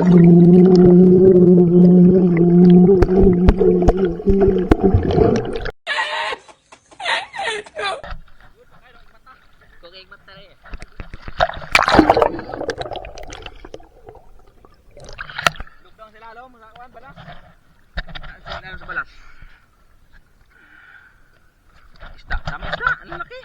Isda, dami isda, ang laki.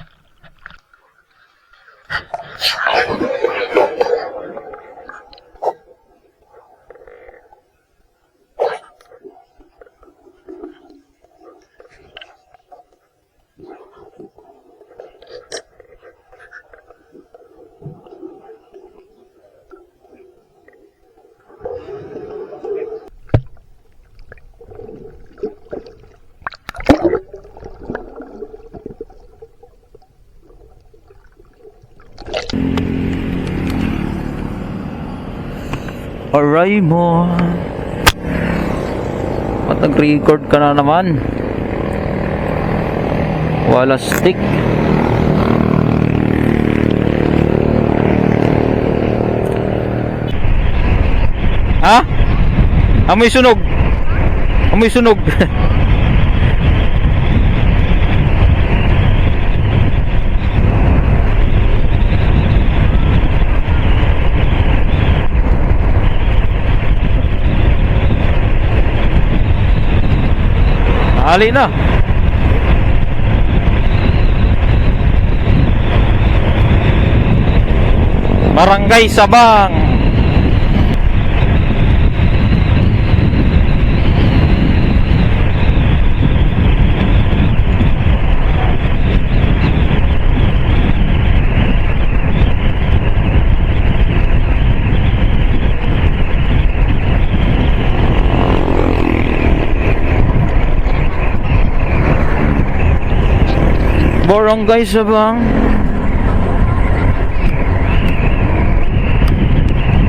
Aray mo. At nag-record ka na naman. Wala stick. Ha? Amoy sunog. Amoy sunog. Ali na. Barangay Sabang. Barangay Sabang.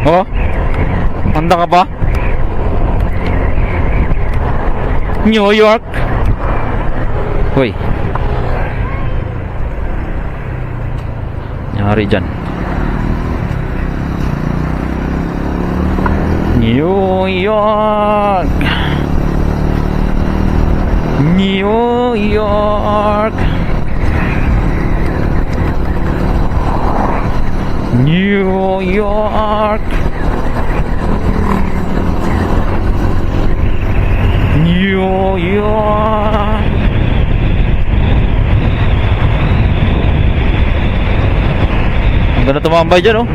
Oh, handa ka ba? New York. Hoy, nyari dyan. New York. New York. New York. New York. Ang ganda tumambay dyan, oh.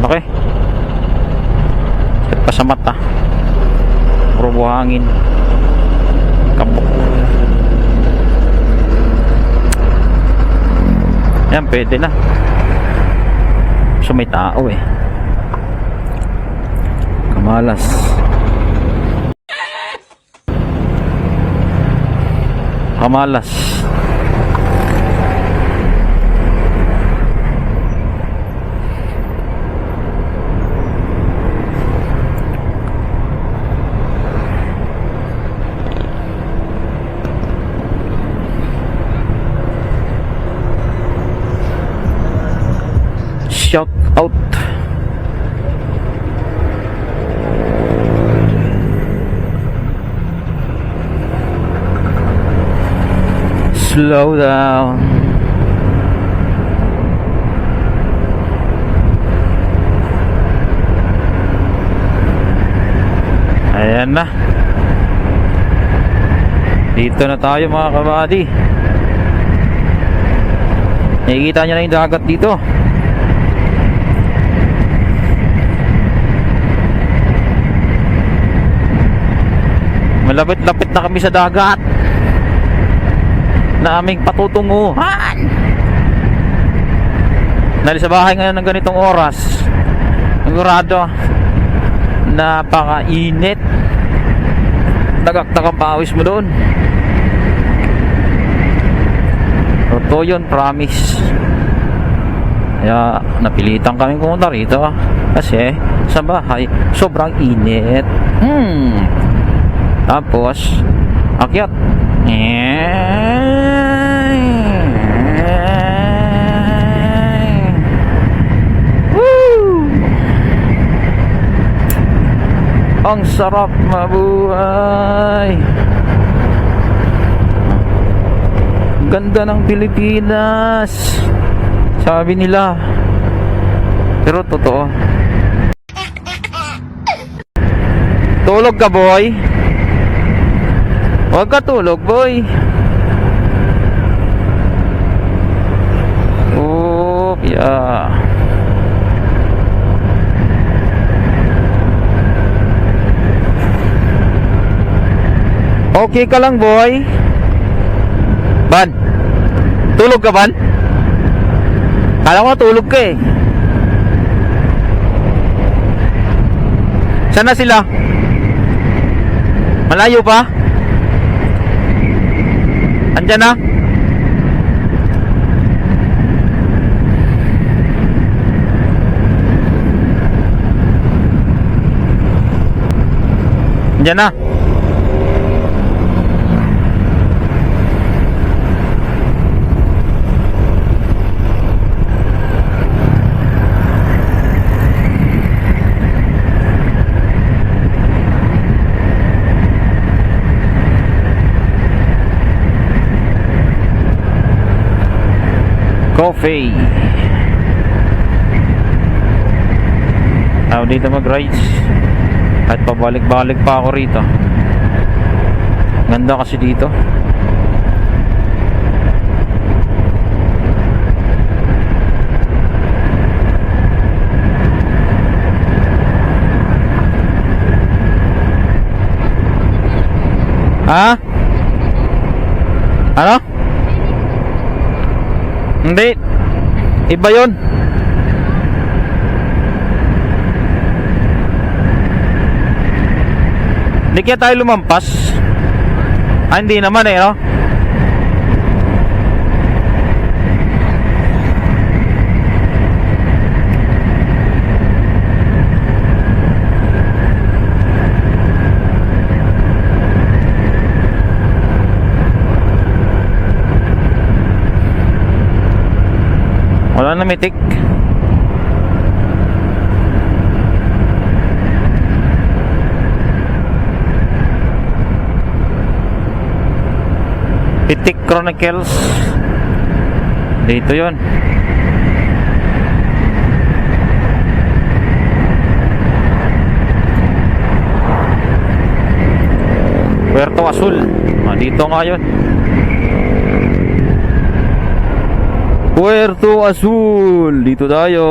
Okay. Sakit pa sa mata. Puro buhangin. Kabok. Yan, pwede na. So may tao eh. Kamalas. Kamalas. Shout out. slow down. Ayan na. Dito na tayo mga kabady. Nakikita nyo na yung dagat dito. Malapit-lapit na kami sa dagat na aming patutunguhan. Dahil sa bahay ngayon ng ganitong oras, sigurado napakainit. Dagaktak ang pawis mo doon. Totoo yun, promise. Kaya napilitan kaming pumunta rito kasi sa bahay sobrang init. Tapos akyat. Woo! Ang sarap mabuhay. Ganda ng Pilipinas, sabi nila. Pero totoo. Tulog ka, boy? Huwag ka tulog, boy. Oh, yeah. Okay ka lang, boy? Ban? Tulog ka, Ban? Kala ko tulog ka eh. Saan na sila? Malayo pa? Andyan na? Andyan na? Coffee. Ako dito mag-rides. At pabalik-balik pa ako rito. Ganda kasi dito. Ha? Ano? Hindi. Iba yun. Hindi kaya tayo lumampas. Hindi naman eh, no? Wala na mitik. Pitik Chronicles. Dito yun. Puerto Azul. Dito nga yun. Puerto Azul. Dito tayo.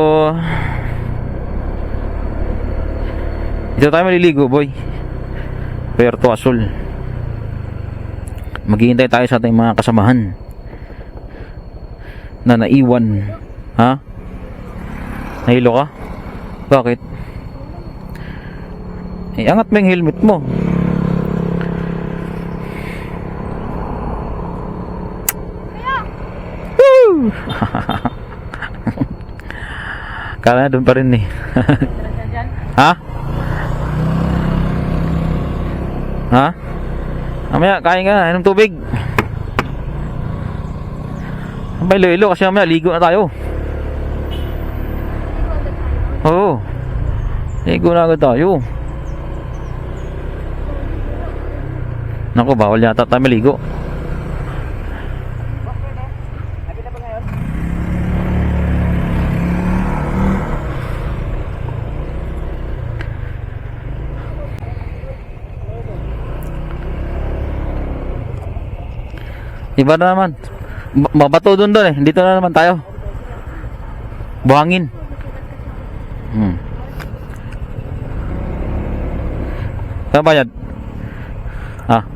Dito tayo maliligo, boy. Puerto Azul. Maghihintay tayo sa ating mga kasamahan na naiwan. Ha? Nahilo ka? Bakit? Angat mo yung helmet mo. Kala doon pa rin eh. Ha? Ha? Mamaya kain ka, inom tubig. May ilo-ilo kasi mamaya ligo na tayo. Oo. Ligo na agad tayo. Naku, bawal yata tayo maligo. Iba na naman. Mabato doon eh. Dito na naman tayo. Buhangin. Saan bayad? Ah.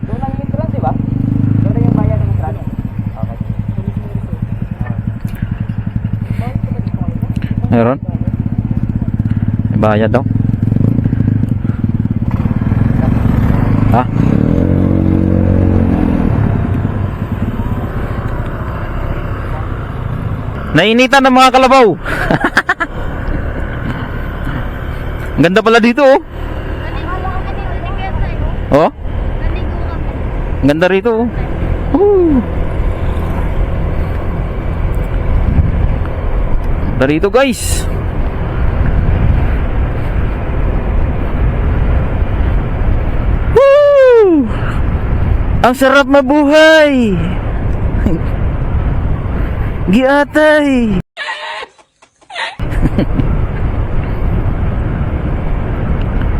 Doon lang yung entrance, di ba? Doon lang yung bayan ng entrance. Okay. Meron? May bayad daw. Ha? Nainitan ng mga kalabaw. Ang ganda pala dito oh. Oh? Ang ganda rito oh. Ganda rito guys. Woo! Ang sarap mabuhay. Giatay.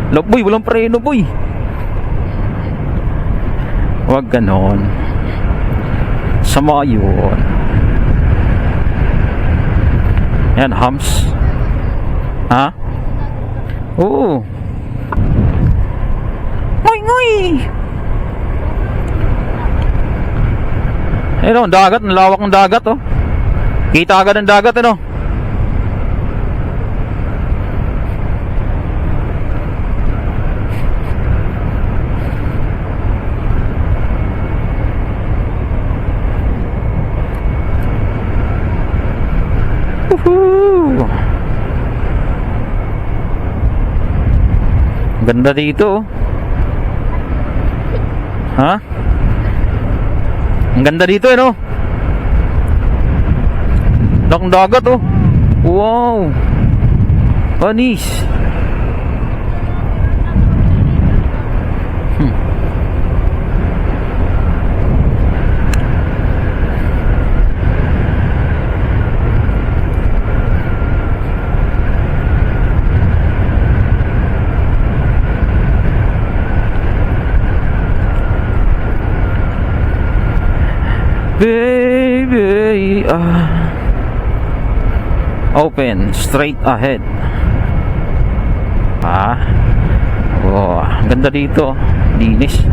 Look boy, walang preno boy. Huwag ganon. Sama yun. Yan, hams. Ha? Oo. Ngoy, ngoy. Ayun, dagat, ang lawak ng dagat oh. Kita agad ng dagat ano. Woohoo! Ganda dito oh. Ha? Ang ganda dito eh no. Lakang dagat oh. Wow. Panis. Baby, open, straight ahead. Oh, ang ganda dito. Linis.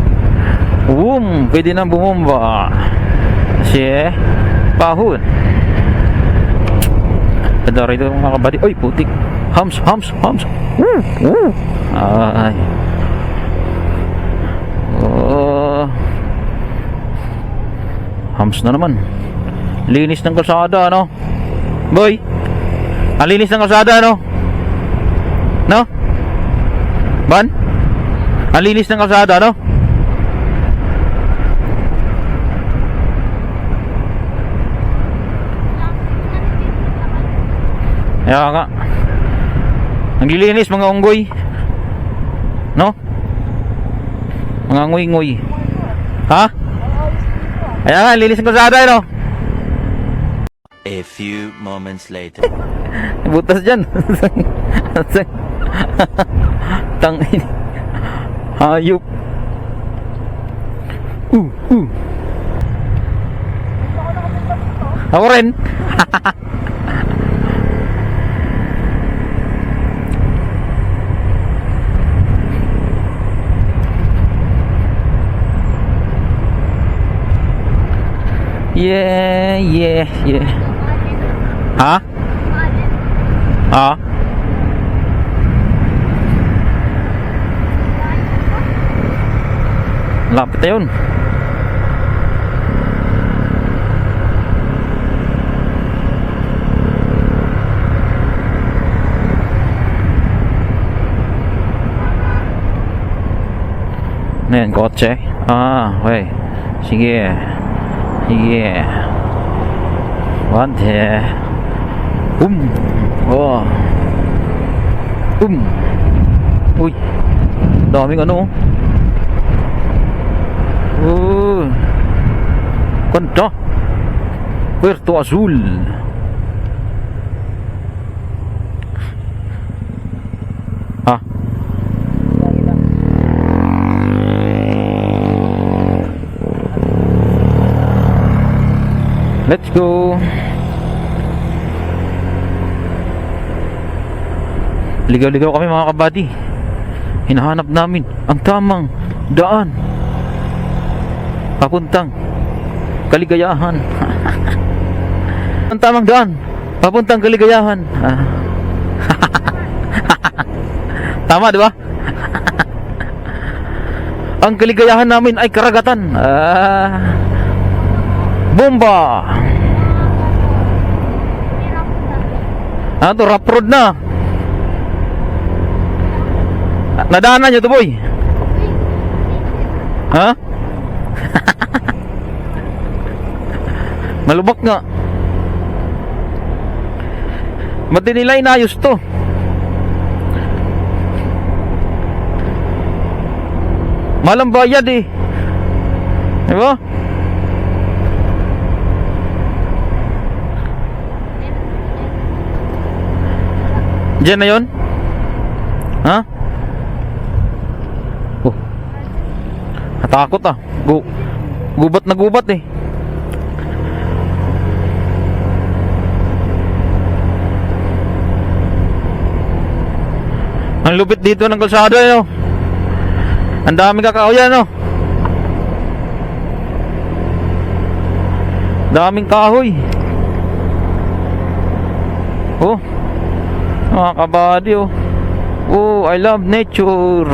Pwede nang bumomba. Kasi, pahon. Ganda rito mga kabady. Oy, putik. Hams. Ay. Oh. Hams na naman. Linis ng kalsada, ano? Boy, ang linis ng kalsada, ano? No? Ban? Ang linis ng kalsada, no? Kaya nga. Naglilinis mga unggoy. No? Mga nguy-nguy. Ha? Kaya nga, linis ng kalsada, no? A few moments later. Butas dyan. Tangin. Hayop. Ako rin. Yeah. Ha? Ha? Lapit na yun. Ano yan, kotse? Okay. Sige. Wante. Oh. Uy. Daming ano. Ganda. Puerto Azul. Let's go. Ligaw-ligaw kami mga kabady. Hinahanap namin ang tamang daan papuntang kaligayahan. Ang tamang daan papuntang kaligayahan. Tama, di ba? Ang kaligayahan namin ay karagatan. Bomba. Ano to, rough road na. Nadaanan nyo to, boy? Ha? Malubak nga. Ba't di nila inayos to? Malang bayad eh. Diba? Diyan na yun? Ha? Oh. Natakot ah. Gubat na gubat eh. Ang lupit dito ng kalsada eh, no? Ang daming kakahoy, no? Daming kahoy. Oh, mga kabady, oh. Oh, I love nature.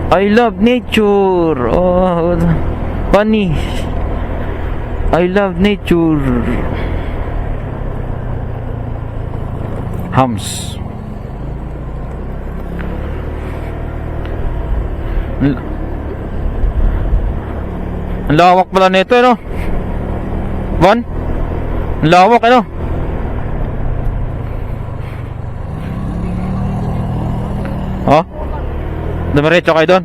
I love nature. Oh, funny. I love nature. Hams. Ang lawak pala nito, no? Bon? Ang lawak, ano? Oh? Dumiretso kayo doon?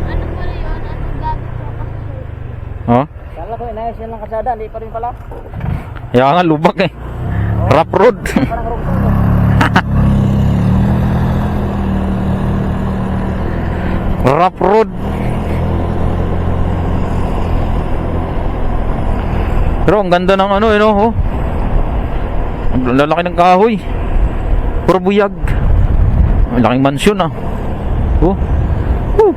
Ano pala yun? Anong gamit mo kasi? Oh? Kala ko, inayos yan lang kasada. Hindi pa rin pala. Kaya nga, lubak eh. Rough road. Parang rungtong. Rough road. Pero ang ganda ng ano, no? Oh. Ang lalaki ng kahoy. Puro buyag. Ang laking mansyon ah. Oh. Oh.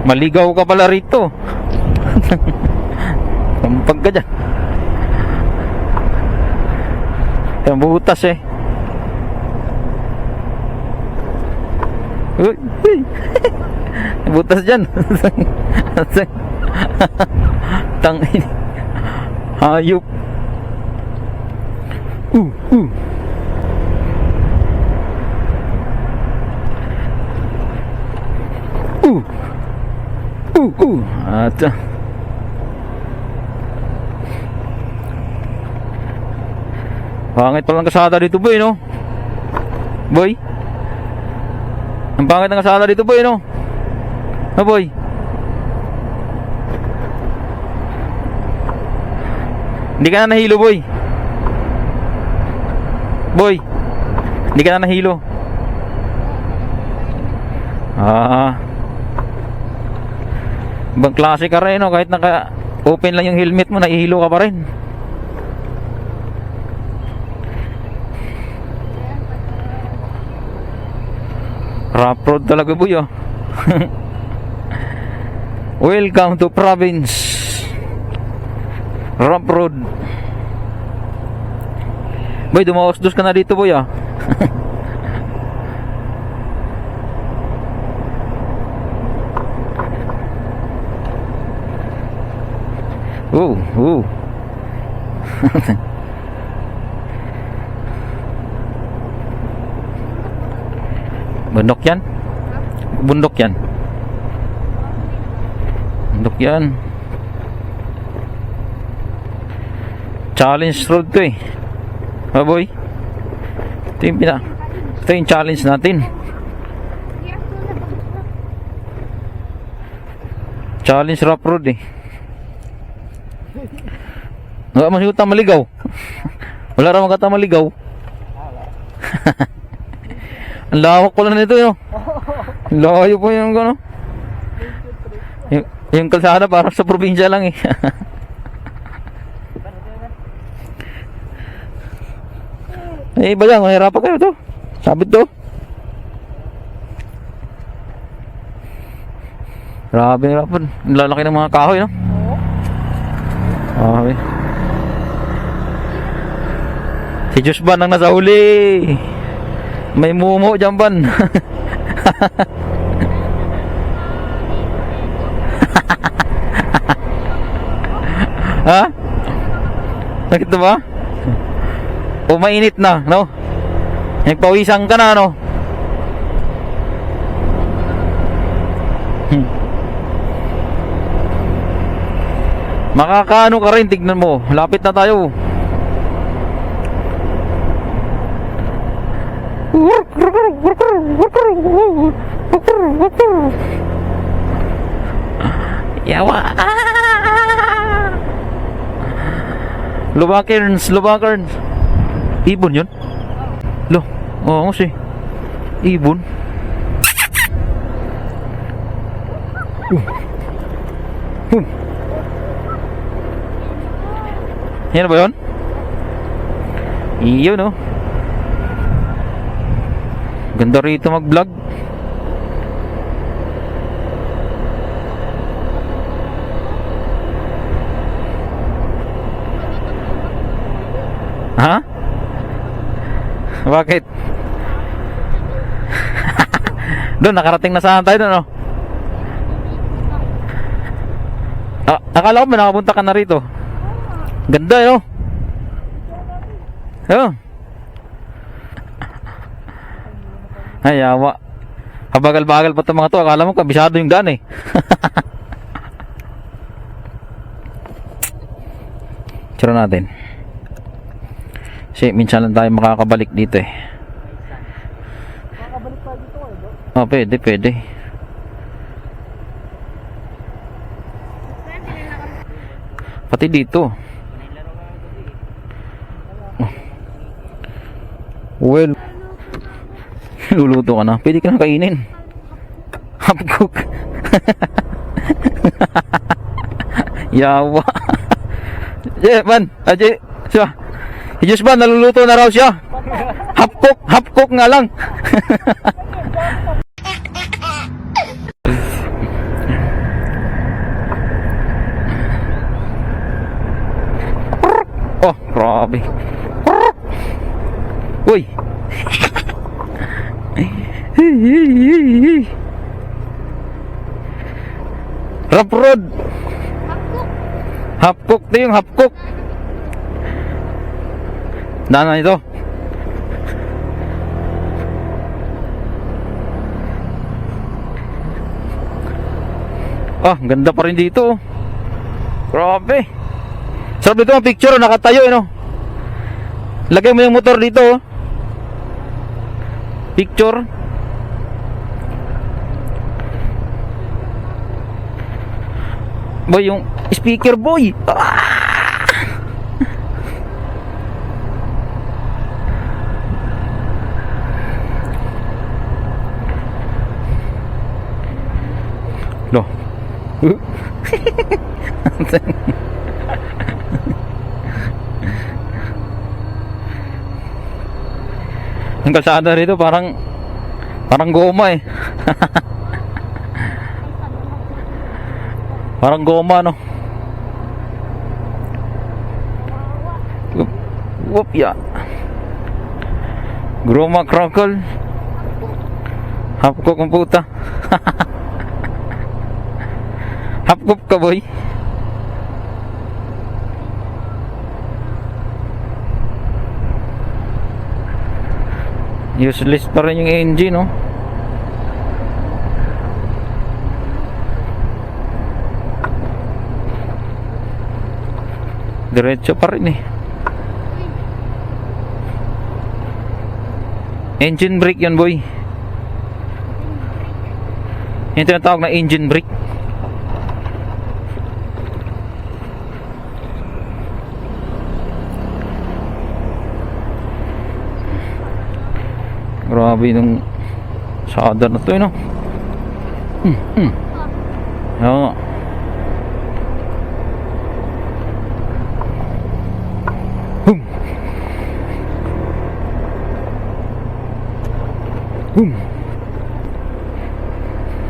Maligaw ka pala rito. Kampag ka dyan. Yung butas eh. Uy, uy. Butas dyan. Tangin. Hayop. Uh. At pangit palang kasada dito, boy, no? Boy? Ang pangit ng kasada dito, boy, no? No, boy? Hindi ka na nahilo, boy? Boy? Hindi ka na nahilo? Ibang klase ka rin, no? Kahit naka-open lang yung helmet mo, nahihilo ka pa rin. Rough road talaga, boy, oh. Welcome to province. Rough road. Boy, dumawas-dos ka na dito, boy, ah. Bundok yan? Bundok yan? Bundok yan. Challenge road to eh. Oh, boy. Ito yung challenge natin. Challenge rough road eh. Nga masihutang maligaw. Wala raw magkata maligaw. Ang lawak pala nito yun. Layo po yung gano. Yung kalsada parang sa probinsya lang eh. Eh, iba yan. Mahirapan kayo to. Sabit to. Grabe hirapan. Ang lalaki ng mga kahoy, no? Okay. Si Diyos Ban ang nasa huli. May mumo dyan, Ban. Ha? Nakita ba? O mainit na, no? Nagpawisan ka na, no? Makakaano ka rin, tignan mo. Lapit na tayo. Yawa. Lubakerns. Ibon yun? Lo, oo kasi. Ibon. Yan ba yun? Iyon, no? Ganda rito mag-vlog. Ha? Bakit? Doon, nakarating na saan tayo doon, no? Ah, akala ko ba nakapunta ka na rito? Ganda, no? Oh. Ay, yawa. Kabagal-bagal pa itong mga to. Akala mo kabisado yung daan, eh. Tira natin. Kasi minsan lang tayo makakabalik dito, eh. Makakabalik pa dito kayo, bro? Oh, pwede. Pati dito. Well, luluto ka na. Pwede ka na kainin. Half cook. Yawa. Man, Aje, siya. Diyos ba, naluluto na raw siya. Half cook nga lang. Oh, grabe. Uy. Rough road. Half cook. Ito yung half cook. Daanan ito. Ah, ganda pa rin dito. Grabe. Sarap dito ang picture, nakatayo, no? Lagay mo yung motor dito, oh. Picture. Boy, yung speaker, boy. Loh. Ang kalsada rito parang goma, eh. Parang goma, no? Whoop, ya. Groma crackle. Hapkok ang puta. Hapkop ka, boy. Useless pa rin yung engine, no? Diretso pa rin, eh. Engine brake yan, boy. Yung tinatawag na engine brake. Grabe nung sada na to, no? Oo nga. Hum. Hum.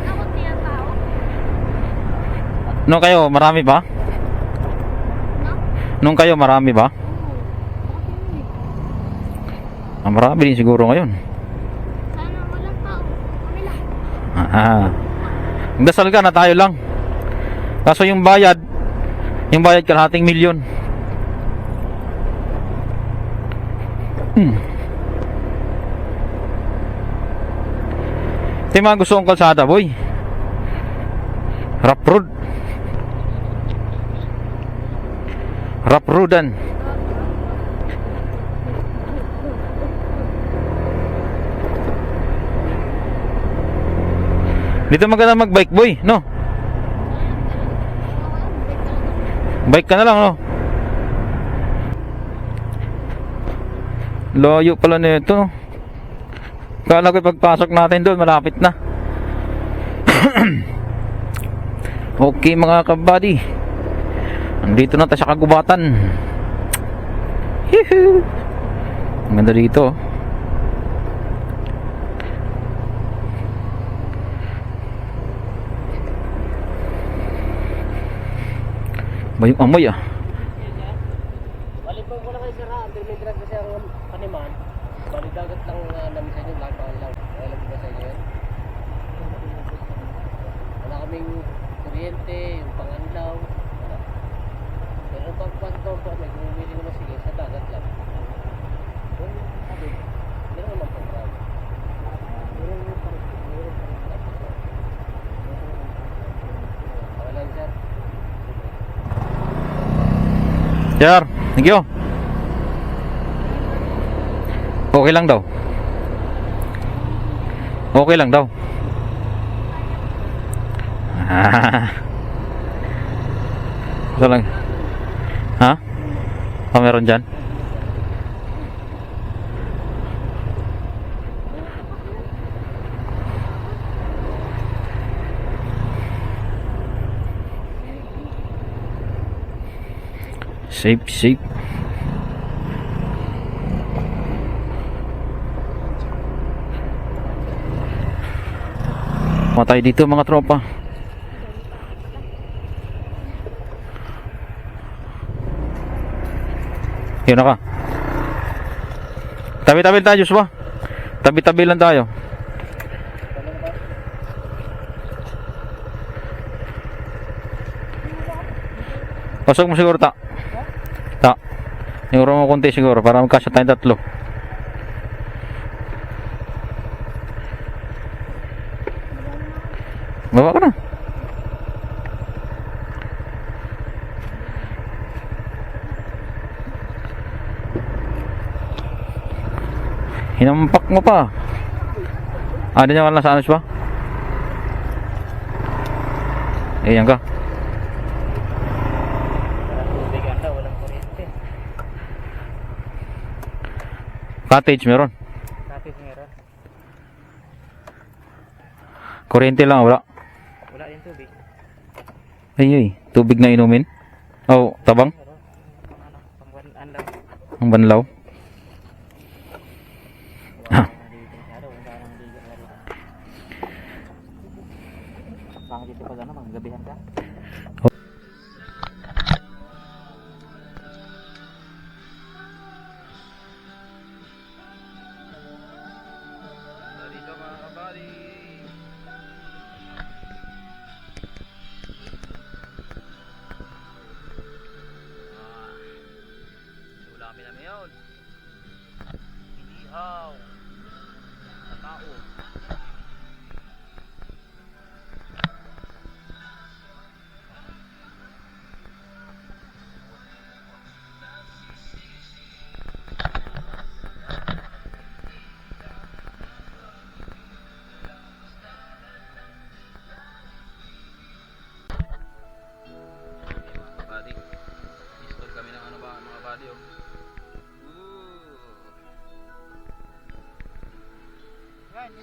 Ako tinatao. Nung kayo, marami ba? No? Nung kayo, marami ba? Oo. Marami din siguro ngayon. Sana walang tao. Kami lang. Dasal ka na tayo lang. Kaso yung bayad kalahating milyon. Ito yung mga gusto kong kalsada, boy. Rough road. Rough roadan. Dito maganda mag-bike, boy, no? Bike ka na lang, no? Layo pala nito, no? Kala ko pagpasok natin doon, malapit na. Okay, mga kabady. Andito na tayo sa kagubatan. Yuhu! Ang ganda dito, oh. Ba yung amoy, ah. Balik ko na kayo sir ha. Until may drag kasi ang kaniman. Balik dagat lang namin sa inyo. Lakbaan lang. Alam mo ba sa inyo yan? Wala kaming kuryente, yung panganlaw. Wala. Pero pagpasok po, may bumili naman sige sa dagat lang. Kung sabi, meron naman pang drag. Meron pang wala sir. Sir, thank you. Okay lang daw. Okay lang daw. Ito lang. Ha? Meron dyan? Safe. Matay dito mga tropa. Yun na ka. Tabi-tabi tayo, Joshua. Tabi-tabi lang tayo. Pasok mo siguro, ta. Siguro mo konti siguro para magkasya tayong tatlo. Baba ka na. Hinampak mo pa. Ada niya wala sa anos ba? Ayan ka. Cottage meron. Cottage meron. Kuryente lang wala. Wala din tubig. Ay, tubig na inumin. Oh, tabang. Ang banlaw. Bakit dito pag magabihan ka?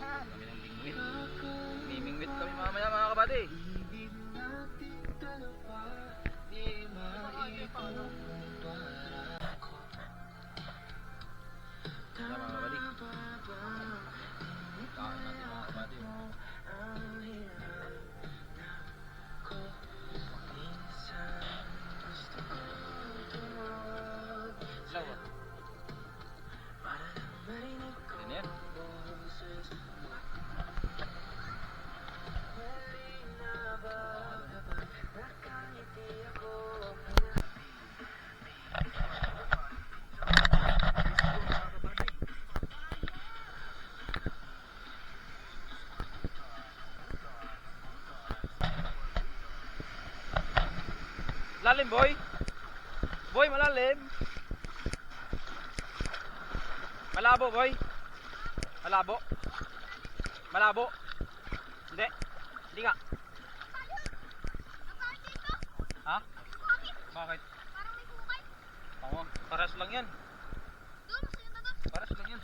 Kami ng bingwit. Mimingwit kami mamaya mga kabady. Kaya mga kabady. Kaan natin mga kabady. Lawa. Yan yan. Lalim boy. Boy malalim. Malabo boy. Malabo. Malabo. Hindi. Hindi nga. Ha? Bakit? Parang may hukay. Oo, paras lang yan. Doon, mas yun na doon. Paras lang yan.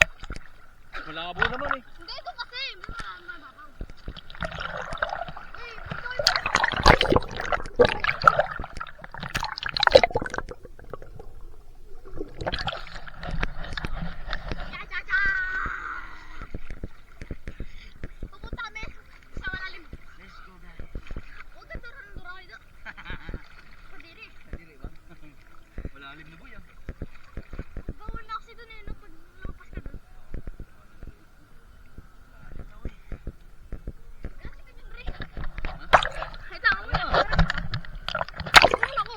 Malabo naman eh. Hindi, doon kasi. Mababaw. Eh, Cha-cha-cha! Pupunta kami sa malalim. Let's go guys. Huwag ka turun-turun dito. Kadiri. Kadili ba? Malalim na boy ah. Bawal na kasi doon eh, no? Pag lumabas ka doon. Kaya si Kajun Ray. Ay, tama mo yun. Tulong ako.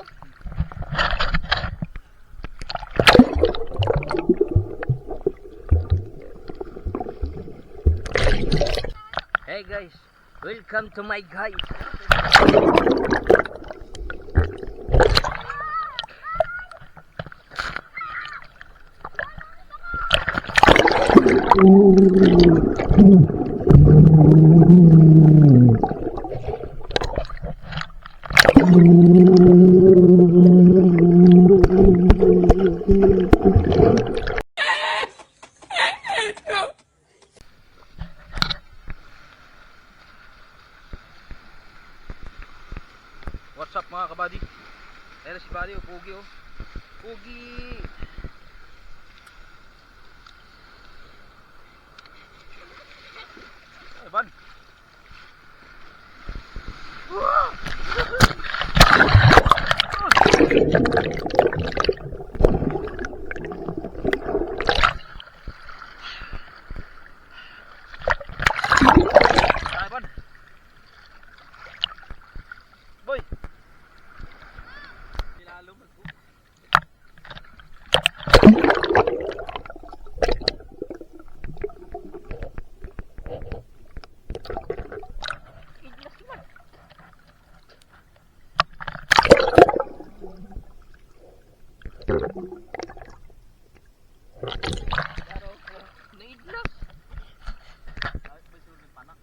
Hey guys, welcome to my guys. What's up mga kabady? Ayan na si Buddy oh, Pugi oh. Pugi! Ay, Ban! Ay, Ban! Boy! Nilalo mo po. Naidlas! Bakit ba sulit panak?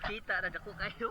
Kita na ako kayo.